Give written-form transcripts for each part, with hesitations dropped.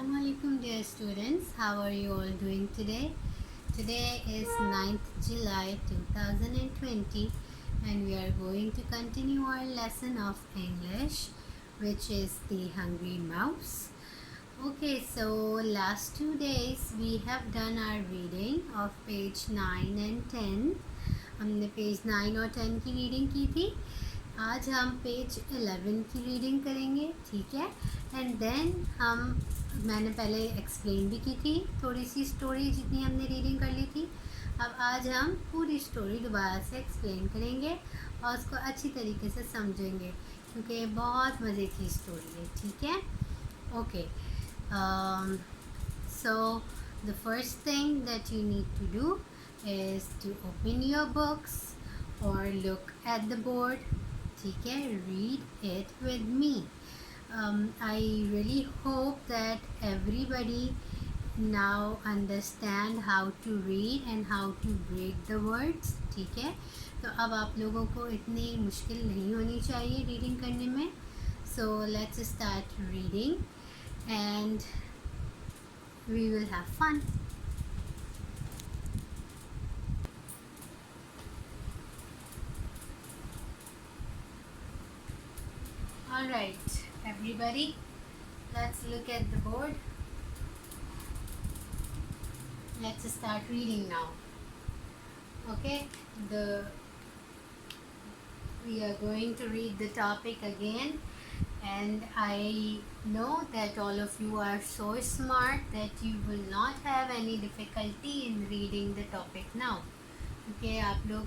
Assalamualaikum dear students, how are you all doing today? Today is 9th July 2020 and we are going to continue our lesson of English, which is The Hungry Mouse. Okay, so last 2 days we have done our reading of page 9 and 10. हमने page 9 और 10 की reading की थी. आज हम page 11 की reading करेंगे, ठीक है. एंड देन मैंने पहले एक्सप्लेन भी की थी थोड़ी सी स्टोरी जितनी हमने रीडिंग कर ली थी. अब आज हम पूरी स्टोरी दोबारा से एक्सप्लेन करेंगे और उसको अच्छी तरीके से समझेंगे क्योंकि बहुत मज़े की स्टोरी है, ठीक है. Okay, so the first thing that you need to do is to open your books or look at the board, ठीक है. Read it with me. I really hope that everybody now understand how to read and how to break the words, ठीक है. तो अब आप लोगों को इतनी मुश्किल नहीं होनी चाहिए रीडिंग करने में. So let's start reading and we will have fun. Alright, everybody, let's look at the board. Let's start reading now. Okay, we are going to read the topic again, and I know that all of you are so smart that you will not have any difficulty in reading the topic now. Okay, आप लोग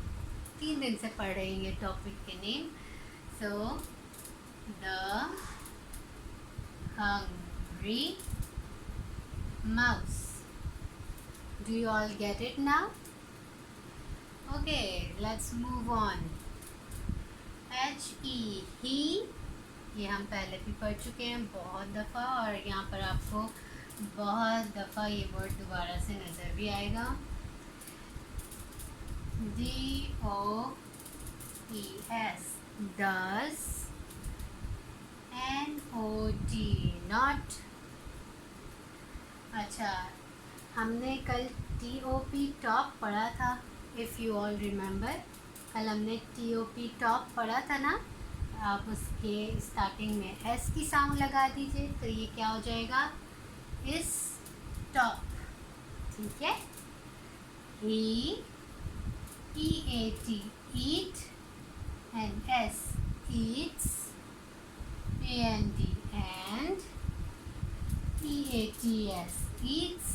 3 दिन से पढ़ रहे हैं ये topic के name. So The Hungry Mouse. Do you all get it now? Okay, let's move on. He, ये हम पहले भी पढ़ चुके हैं बहुत दफ़ा और यहाँ पर आपको बहुत दफ़ा ये वर्ड दोबारा से नज़र भी आएगा. DOES, does. NOT, not. अच्छा, हमने कल TOP टॉप पढ़ा था. इफ़ यू ऑल रिमेंबर, कल हमने TOP टॉप पढ़ा था ना. आप उसके स्टार्टिंग में S की साउंड लगा दीजिए तो ये क्या हो जाएगा, इस टॉप, ठीक है. EAT, eat, and S, eats. AND and EATS, eats.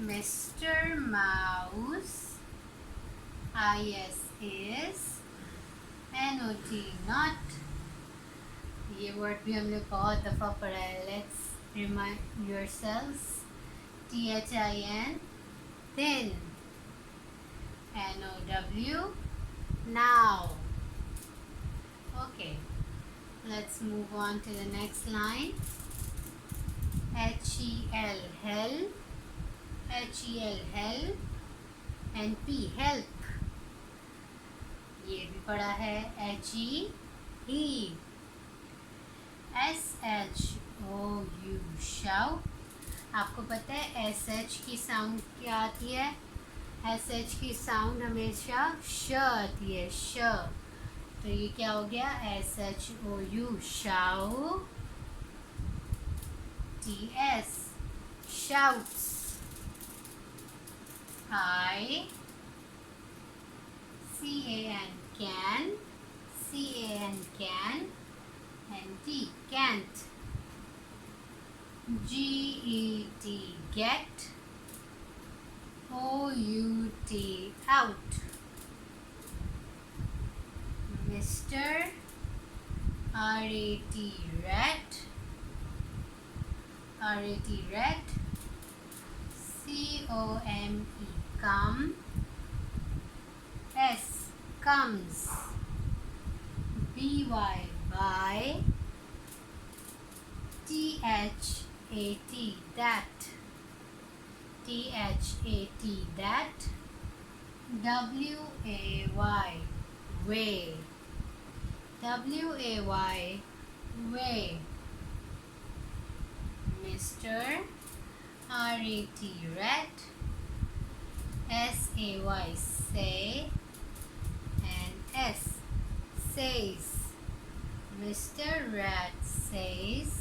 Mr. Mouse, IS is. NOT, not. ये वर्ड भी हमने बहुत दफ़ा पढ़ा है. Let's remind yourselves. THIN, thin. NOW, now. Okay, let's move on to the next line. HEL, hell. HEL, hell. and P, help. ये भी पढ़ा है. HE, heave. SHOU, shout. आपको पता है SH की साउंड क्या आती है. SH की साउंड हमेशा श आती है, श. तो ये क्या हो गया, SHOU, shout. TS, shouts. I, CAN, can. CAN, can. And T, can't. GET, get. OUT, out. Mr. RAT, rat. RAT, rat. COME, come. S, comes. BY, by. THAT, that. THAT, that. WAY, way. WAY, way. Mr. R-A-T, rat. S-A-Y, say. And S, says. Mr. Rat says.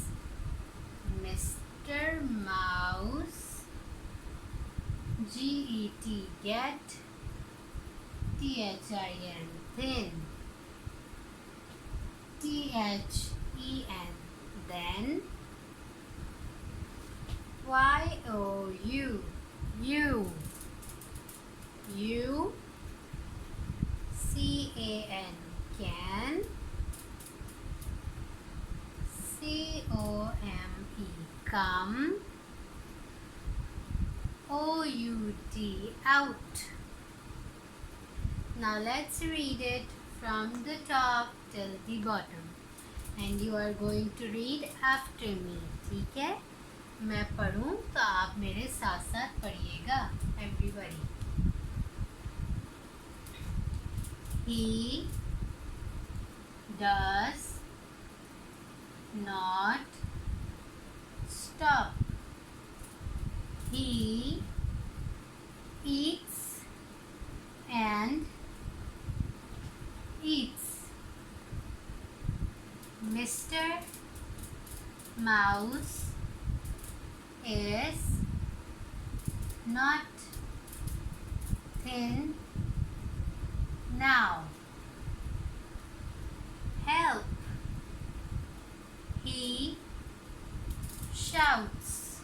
Mr. Mouse, G-E-T, get. T-H-I-N, thin. T-H-E-N, then. Y-O-U, you. U, C-A-N, can. C-O-M-E, come. O-U-T, out. Now let's read it from the top till the bottom. And you are going to read after me, ठीक है? मैं पढ़ूं तो आप मेरे साथ साथ पढ़िएगा, everybody. He does not stop. He eats and eats. Mr. Mouse is not thin now. Help! He shouts.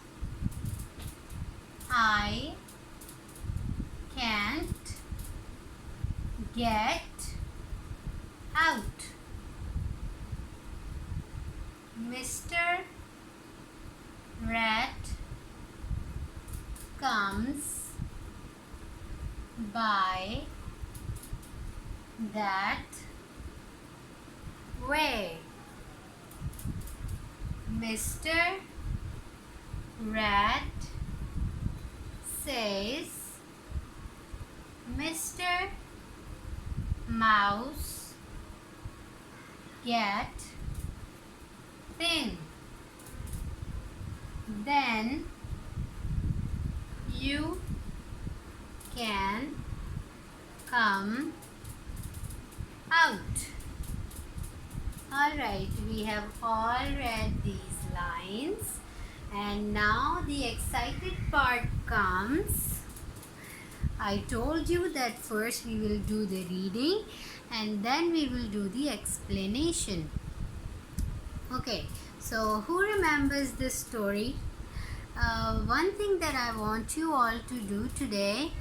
I can't get out. Mr. Rat comes by that way. Mr. Rat says. Mr. Mouse, get thin. Then you can come out. Alright, we have all read these lines, and now the excited part comes. I told you that first we will do the reading and then we will do the explanation. Okay, so who remembers this story? One thing that I want you all to do today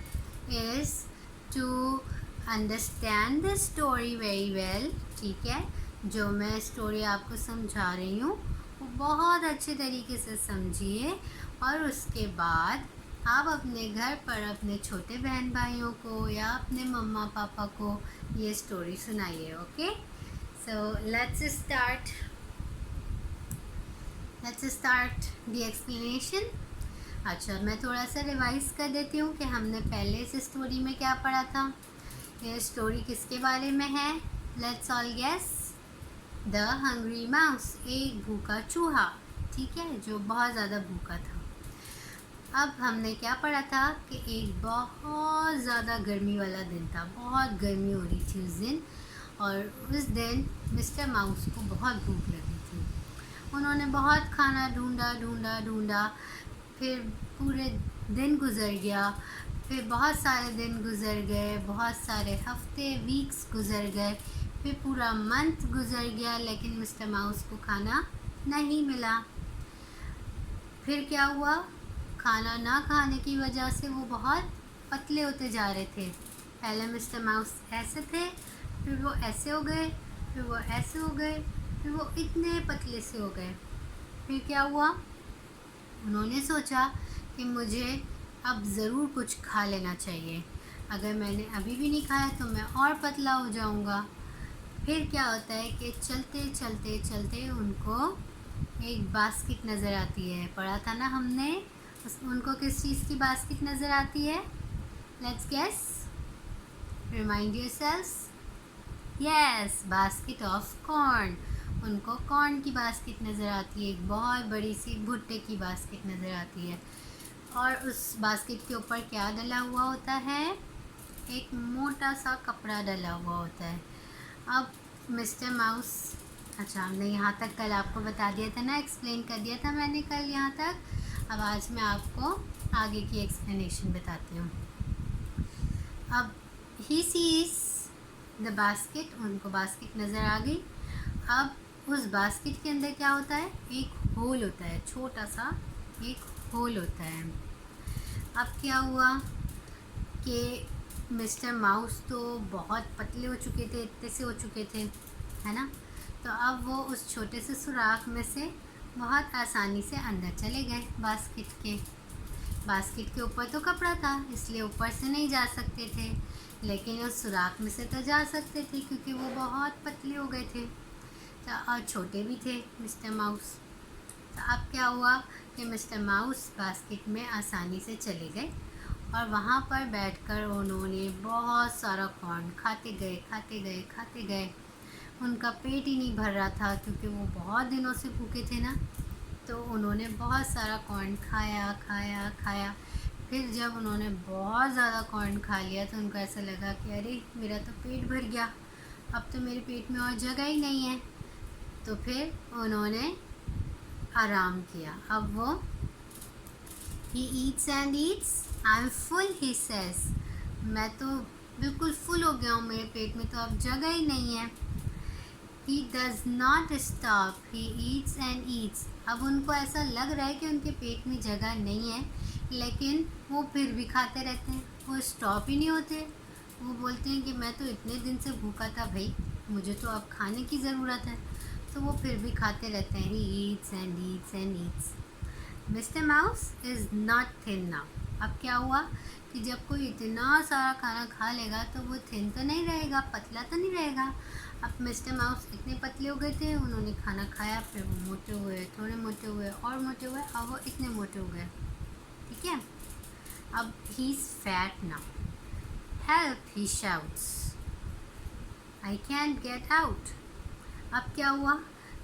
is to understand the story very well. ठीक है, जो मैं story आपको समझा रही हूँ वो बहुत अच्छे तरीके से समझिए, और उसके बाद आप अपने घर पर अपने छोटे बहन भाइयों को या अपने मम्मा पापा को ये स्टोरी सुनाइए. Okay, so let's start the explanation. अच्छा, मैं थोड़ा सा रिवाइज कर देती हूँ कि हमने पहले इस स्टोरी में क्या पढ़ा था. ये स्टोरी किसके बारे में है? Let's all guess. The hungry mouse, एक भूखा चूहा. ठीक है, जो बहुत ज़्यादा भूखा था. अब हमने क्या पढ़ा था कि एक बहुत ज़्यादा गर्मी वाला दिन था, बहुत गर्मी हो रही थी उस दिन, और उस दिन मिस्टर माउस को बहुत भूख लगी थी. उन्होंने बहुत खाना ढूंढा, फिर पूरे दिन गुज़र गया, फिर बहुत सारे दिन गुज़र गए, बहुत सारे हफ्ते वीक्स गुज़र गए, फिर पूरा मंथ गुज़र गया, लेकिन मिस्टर माउस को खाना नहीं मिला. फिर क्या हुआ? खाना ना खाने की वजह से वो बहुत पतले होते जा रहे थे. पहले मिस्टर माउस ऐसे थे, फिर वो ऐसे हो गए, फिर वो ऐसे हो गए, फिर वो इतने पतले से हो गए. फिर क्या हुआ? उन्होंने सोचा कि मुझे अब ज़रूर कुछ खा लेना चाहिए. अगर मैंने अभी भी नहीं खाया तो मैं और पतला हो जाऊंगा. फिर क्या होता है कि चलते उनको एक बास्केट नज़र आती है. पढ़ा था ना हमने, उनको किस चीज़ की बास्केट नज़र आती है? Let's guess, remind yourselves. Yes, basket of corn. उनको कॉर्न की बास्केट नज़र आती है, एक बहुत बड़ी सी भुट्टे की बास्केट नज़र आती है। और उस बास्केट के ऊपर क्या डला हुआ होता है? एक मोटा सा कपड़ा डला हुआ होता है। अब मिस्टर माउस, अच्छा हमने यहाँ तक कल आपको बता दिया था ना, एक्सप्लेन कर दिया था मैंने कल यहाँ तक। अब आज मैं आपको आगे की एक्सप्लेनेशन बताती हूँ। अब ही सीज द बास्केट, उनको बास्केट नज़र आ गई। अब उस बास्केट के अंदर क्या होता है? एक होल होता है, छोटा सा एक होल होता है। अब क्या हुआ कि मिस्टर माउस तो बहुत पतले हो चुके थे, इतने से हो चुके थे, है ना। तो अब वो उस छोटे से सुराख में से बहुत आसानी से अंदर चले गए बास्केट के। बास्केट के ऊपर तो कपड़ा था, इसलिए ऊपर से नहीं जा सकते थे, लेकिन उस सुराख में से तो जा सकते थे क्योंकि वो बहुत पतले हो गए थे तो, और छोटे भी थे मिस्टर माउस। तो अब क्या हुआ कि मिस्टर माउस बास्केट में आसानी से चले गए और वहाँ पर बैठकर उन्होंने बहुत सारा कॉर्न खाते गए खाते गए खाते गए। उनका पेट ही नहीं भर रहा था क्योंकि वो बहुत दिनों से भूखे थे ना। तो उन्होंने बहुत सारा कॉर्न खाया खाया खाया। फिर जब उन्होंने बहुत ज़्यादा कॉर्न खा लिया तो उनको ऐसा लगा कि अरे मेरा तो पेट भर गया, अब तो मेरे पेट में और जगह ही नहीं है। तो फिर उन्होंने आराम किया। अब वो he eats and Yeats, I am full he says, मैं तो बिल्कुल फुल हो गया हूँ, मेरे पेट में तो अब जगह ही नहीं है। He does not stop, he eats and eats. अब उनको ऐसा लग रहा है कि उनके पेट में जगह नहीं है, लेकिन वो फिर भी खाते रहते हैं, वो स्टॉप ही नहीं होते। वो बोलते हैं कि मैं तो इतने दिन से भूखा था भाई, मुझे तो अब खाने की ज़रूरत है। तो वो फिर भी खाते रहते हैं। He eats and eats and eats. Mr. Mouse is not thin now. अब क्या हुआ कि जब कोई इतना सारा खाना खा लेगा तो वो थिन तो नहीं रहेगा, पतला तो नहीं रहेगा। अब मिस्टर माउस इतने पतले हो गए थे, उन्होंने खाना खाया, फिर वो मोटे हुए, थोड़े मोटे हुए और मोटे हुए, अब वो इतने मोटे हो गए। ठीक है। अब he is fat now, help he shouts, I can't get out. अब क्या हुआ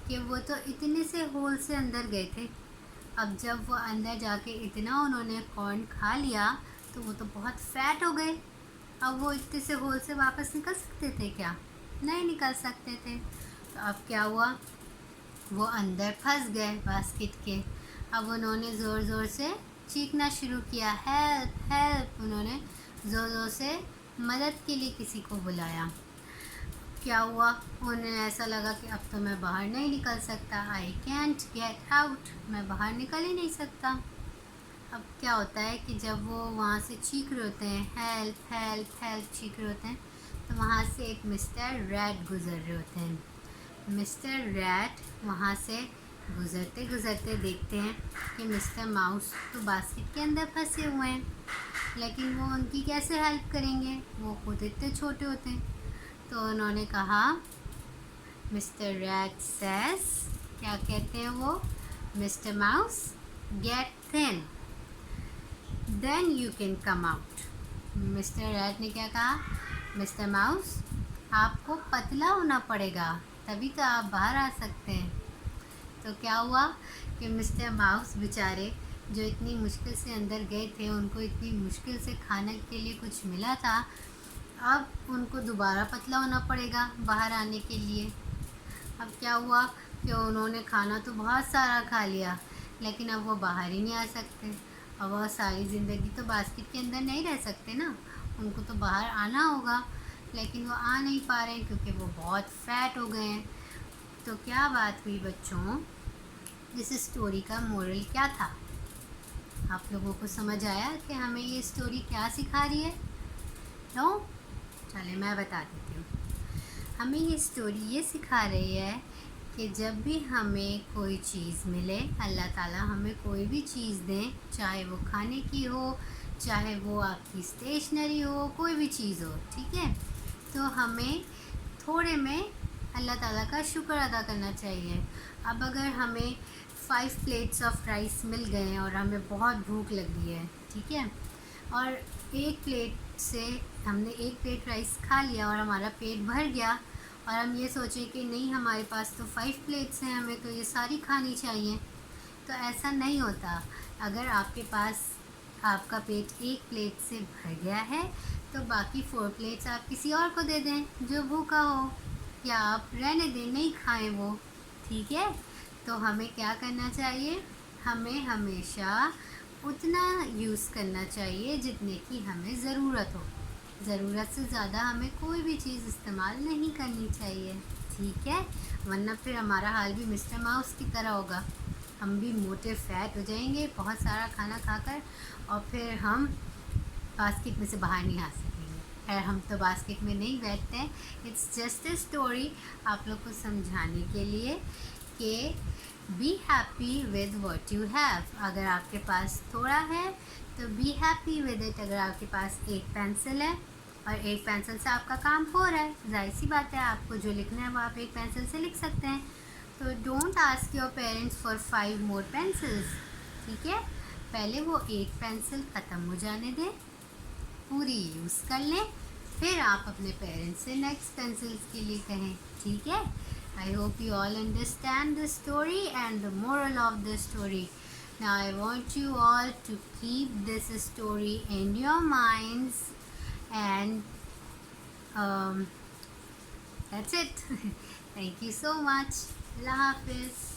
कि वो तो इतने से होल से अंदर गए थे। अब जब वो अंदर जाके इतना उन्होंने कॉर्न खा लिया तो वो तो बहुत फैट हो गए। अब वो इतने से होल से वापस निकल सकते थे क्या? नहीं निकल सकते थे। तो अब क्या हुआ, वो अंदर फंस गए बास्केट के। अब उन्होंने ज़ोर ज़ोर से चीखना शुरू किया, हेल्प हेल्प। उन्होंने ज़ोर ज़ोर से मदद के लिए किसी को बुलाया। क्या हुआ, उन्हें ऐसा लगा कि अब तो मैं बाहर नहीं निकल सकता, आई कैंट गेट आउट, मैं बाहर निकल ही नहीं सकता। अब क्या होता है कि जब वो वहाँ से चीख रहे होते हैं, हेल्प हेल्प हेल्प चीख रहे होते हैं, तो वहाँ से एक मिस्टर रैट गुज़र रहे होते हैं। मिस्टर रैट वहाँ से गुज़रते गुज़रते देखते हैं कि मिस्टर माउस तो बास्केट के अंदर फंसे हुए हैं, लेकिन वो उनकी कैसे हेल्प करेंगे, वो खुद इतने छोटे होते हैं। तो उन्होंने कहा, मिस्टर रैट सेज, क्या कहते हैं वो, mister mouse get thin then you can come out. Mister rat ने क्या कहा, मिस्टर माउस आपको पतला होना पड़ेगा तभी तो आप बाहर आ सकते हैं। तो क्या हुआ कि मिस्टर माउस बेचारे जो इतनी मुश्किल से अंदर गए थे, उनको इतनी मुश्किल से खाने के लिए कुछ मिला था, अब उनको दोबारा पतला होना पड़ेगा बाहर आने के लिए। अब क्या हुआ कि उन्होंने खाना तो बहुत सारा खा लिया, लेकिन अब वो बाहर ही नहीं आ सकते। अब वो सारी ज़िंदगी तो बास्केट के अंदर नहीं रह सकते ना, उनको तो बाहर आना होगा, लेकिन वो आ नहीं पा रहे हैं क्योंकि वो बहुत फैट हो गए हैं। तो क्या बात हुई बच्चों, इस स्टोरी का मोरल क्या था? आप लोगों को समझ आया कि हमें ये स्टोरी क्या सिखा रही है? नो, चलिए मैं बता देती हूँ। हमें ये स्टोरी ये सिखा रही है कि जब भी हमें कोई चीज़ मिले, अल्लाह ताला हमें कोई भी चीज़ दें, चाहे वो खाने की हो, चाहे वो आपकी स्टेशनरी हो, कोई भी चीज़ हो, ठीक है, तो हमें थोड़े में अल्लाह ताला का शुक्र अदा करना चाहिए। अब अगर हमें 5 प्लेट्स ऑफ राइस मिल गए हैं और हमें बहुत भूख लगी है, ठीक है, और एक प्लेट से हमने एक प्लेट राइस खा लिया और हमारा पेट भर गया, और हम ये सोचें कि नहीं हमारे पास तो 5 प्लेट्स हैं, हमें तो ये सारी खानी चाहिए, तो ऐसा नहीं होता। अगर आपके पास आपका पेट एक प्लेट से भर गया है तो बाकी 4 प्लेट्स आप किसी और को दे दें जो भूखा हो, या आप रहने दें, नहीं खाएं वो, ठीक है। तो हमें क्या करना चाहिए, हमें हमेशा उतना यूज़ करना चाहिए जितने की हमें ज़रूरत हो। ज़रूरत से ज़्यादा हमें कोई भी चीज़ इस्तेमाल नहीं करनी चाहिए, ठीक है, वरना फिर हमारा हाल भी मिस्टर माउस की तरह होगा। हम भी मोटे फैट हो जाएंगे बहुत सारा खाना खाकर, और फिर हम बास्केट में से बाहर नहीं आ सकेंगे। खैर हम तो बास्केट में नहीं बैठते हैं, इट्स जस्ट ए स्टोरी आप लोग को समझाने के लिए कि be happy with what you have. अगर आपके पास थोड़ा है तो बी हैप्पी विद इट। अगर आपके पास एक पेंसिल है और एक पेंसिल से आपका काम हो रहा है, जाहिर सी बात है आपको जो लिखना है वो आप एक पेंसिल से लिख सकते हैं। तो don't ask your parents for 5 more pencils, ठीक है। पहले वो एक पेंसिल ख़त्म हो जाने दें, पूरी यूज़ कर लें, फिर आप अपने पेरेंट्स से नेक्स्ट पेंसिल्स के लिए कहें, ठीक है। I hope you all understand the story and the moral of the story. Now I want you all to keep this story in your minds, and that's it. Thank you so much. Allah Hafiz.